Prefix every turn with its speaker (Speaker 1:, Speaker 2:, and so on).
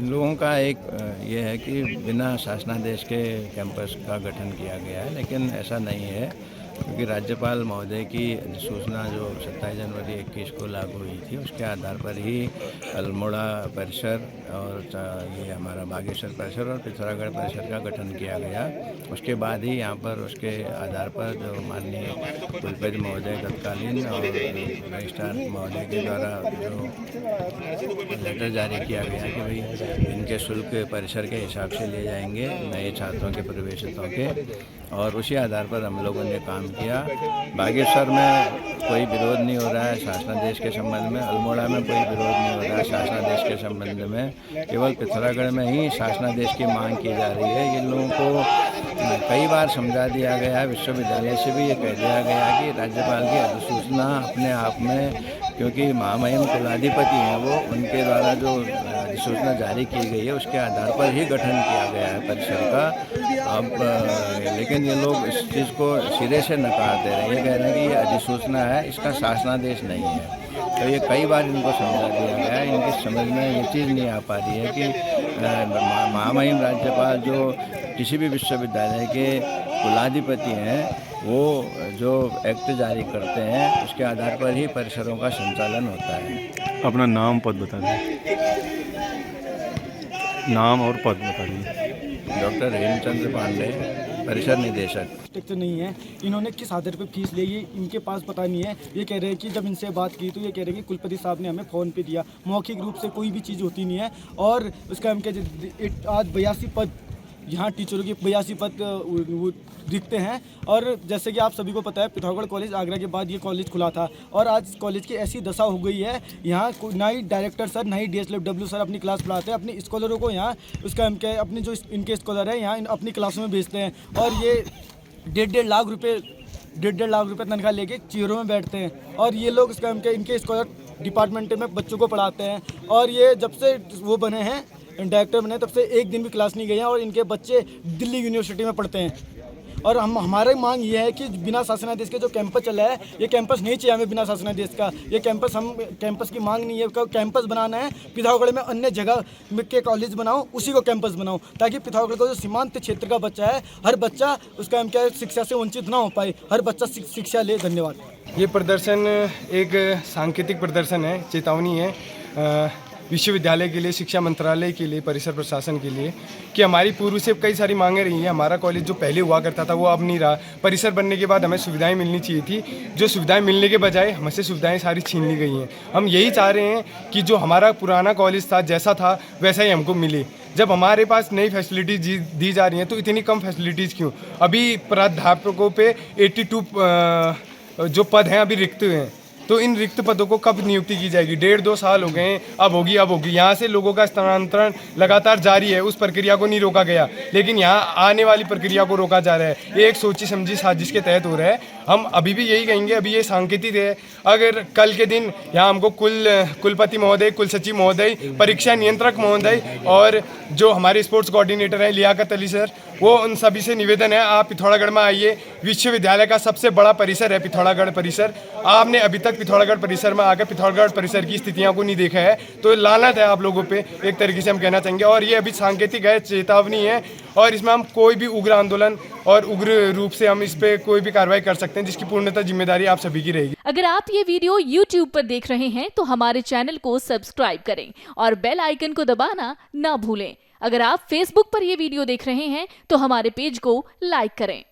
Speaker 1: इन लोगों का एक ये है कि बिना शासनादेश के कैंपस का गठन किया गया है, लेकिन ऐसा नहीं है क्योंकि राज्यपाल महोदय की अधिसूचना जो 27 जनवरी 21 को लागू हुई थी उसके आधार पर ही अल्मोड़ा परिसर और ये हमारा बागेश्वर परिसर और पिथौरागढ़ परिसर का गठन किया गया। उसके बाद ही यहाँ पर उसके आधार पर जो माननीय कुलपति महोदय तत्कालीन और रजिस्ट्रार महोदय के द्वारा जो लेटर जारी किया गया कि भाई इनके शुल्क परिसर के हिसाब से लिए जाएंगे नए छात्रों के प्रवेशितों के, और उसी आधार पर हम लोगों ने काम किया। बागेश्वर में कोई विरोध नहीं हो रहा है शासनादेश के संबंध में, अल्मोड़ा में कोई विरोध नहीं हो रहा है शासनादेश के संबंध में, केवल पिथौरागढ़ में ही शासनादेश की मांग की जा रही है। इन लोगों को कई बार समझा दिया गया, विश्वविद्यालय से भी ये कह दिया गया कि राज्यपाल की अधिसूचना अपने आप में, क्योंकि महामहिम कुलाधिपति हैं वो, उनके द्वारा जो अधिसूचना जारी की गई है उसके आधार पर ही गठन किया गया है परिसर का। अब लेकिन ये लोग इस चीज़ को सिरे से नकार दे रहे हैं, ये कह रहे हैं कि ये अधिसूचना है, इसका शासनादेश नहीं है। तो ये कई बार इनको समझा दिया गया है, इनकी समझ में ये चीज़ नहीं आ पा रही है कि महामहिम राज्यपाल जो किसी भी विश्वविद्यालय के कुलाधिपति हैं वो जो एक्ट जारी करते हैं उसके आधार पर ही परिसरों का संचालन होता है।
Speaker 2: अपना नाम पद बता दें। नाम और पद बता दीजिए।
Speaker 1: डॉक्टर हेमचंद्र पांडे, परिसर निदेशक।
Speaker 3: तो नहीं है, इन्होंने किस आधार पर फीस ली ये इनके पास पता नहीं है। ये कह रहे हैं कि जब इनसे बात की तो ये कह रहे हैं कि कुलपति साहब ने हमें फ़ोन पे दिया, मौखिक रूप से कोई भी चीज़ होती नहीं है। और उसका हम कह आज 82 पद यहाँ टीचरों के 82 पद वो दिखते हैं। और जैसे कि आप सभी को पता है पिथौरागढ़ कॉलेज आगरा के बाद ये कॉलेज खुला था और आज कॉलेज की ऐसी दशा हो गई है, यहाँ ना ही डायरेक्टर सर ना ही DSW सर अपनी क्लास पढ़ाते हैं, अपने स्कॉलरों को यहाँ उसका हम क्या अपने जो इनके स्कॉलर हैं यहाँ अपनी क्लासों में भेजते हैं। और ये 1.5 लाख रुपये तनख्वाह लेके चेयरों में बैठते हैं। और ये लोग इसका हम क्या इनके स्कॉलर डिपार्टमेंट में बच्चों को पढ़ाते हैं। और ये जब से वो बने हैं डायरेक्टर बने तब से एक दिन भी क्लास नहीं गए हैं और इनके बच्चे दिल्ली यूनिवर्सिटी में पढ़ते हैं। और हमारी मांग ये है कि बिना शासनादेश के जो कैंपस चला है ये कैंपस नहीं चाहिए हमें बिना शासनादेश का। ये कैंपस कैंपस की मांग नहीं है, कैंपस बनाना है पिथौरागढ़ में अन्य जगह के कॉलेज बनाओ, उसी को कैंपस बनाओ ताकि पिथौरागढ़ का जो सीमांत क्षेत्र का बच्चा है हर बच्चा उसका हम क्या शिक्षा से वंचित ना हो पाए, हर बच्चा शिक्षा ले। धन्यवाद।
Speaker 4: ये प्रदर्शन एक सांकेतिक प्रदर्शन है, चेतावनी है विश्वविद्यालय के लिए, शिक्षा मंत्रालय के लिए, परिसर प्रशासन के लिए कि हमारी पूर्व से कई सारी मांगें रही हैं। हमारा कॉलेज जो पहले हुआ करता था वो अब नहीं रहा। परिसर बनने के बाद हमें सुविधाएं मिलनी चाहिए थी, जो सुविधाएं मिलने के बजाय हमसे सुविधाएं सारी छीन ली गई हैं। हम यही चाह रहे हैं कि जो हमारा पुराना कॉलेज था जैसा था वैसा ही हमको मिले। जब हमारे पास नई फैसिलिटीज़ दी जा रही हैं तो इतनी कम फैसिलिटीज़ क्यों? अभी प्राध्यापकों पे 82 जो पद हैं अभी रिक्त हैं, तो इन रिक्त पदों को कब नियुक्ति की जाएगी? 1.5-2 साल हो गए हैं, अब होगी। यहाँ से लोगों का स्थानांतरण लगातार जारी है, उस प्रक्रिया को नहीं रोका गया, लेकिन यहाँ आने वाली प्रक्रिया को रोका जा रहा है। ये एक सोची समझी साजिश के तहत हो रहा है। हम अभी भी यही कहेंगे, अभी ये सांकेतिक है। अगर कल के दिन यहाँ हमको कुलपति महोदय, कुल सचिव महोदय, परीक्षा नियंत्रक महोदय और जो हमारे स्पोर्ट्स कोऑर्डिनेटर हैं लियाकत अली सर, वो उन सभी से निवेदन है आप पिथौरागढ़ में आइए। विश्वविद्यालय का सबसे बड़ा परिसर है पिथौरागढ़ परिसर। आपने अभी तक पिथौरागढ़ परिसर में आकर पिथौरागढ़ परिसर की स्थितियों को नहीं देखा है, तो लानत है आप लोगों पे, एक तरीके से हम कहना चाहेंगे। और ये अभी सांकेतिक है, चेतावनी है, और इसमें हम कोई भी उग्र आंदोलन और उग्र रूप से हम इस पे कोई भी कार्रवाई कर सकते हैं, जिसकी पूर्णतः जिम्मेदारी आप सभी की रहेगी।
Speaker 5: अगर आप ये वीडियो YouTube पर देख रहे हैं तो हमारे चैनल को सब्सक्राइब करें और बेल आइकन को दबाना ना भूलें। अगर आप Facebook पर ये वीडियो देख रहे हैं तो हमारे पेज को लाइक करें।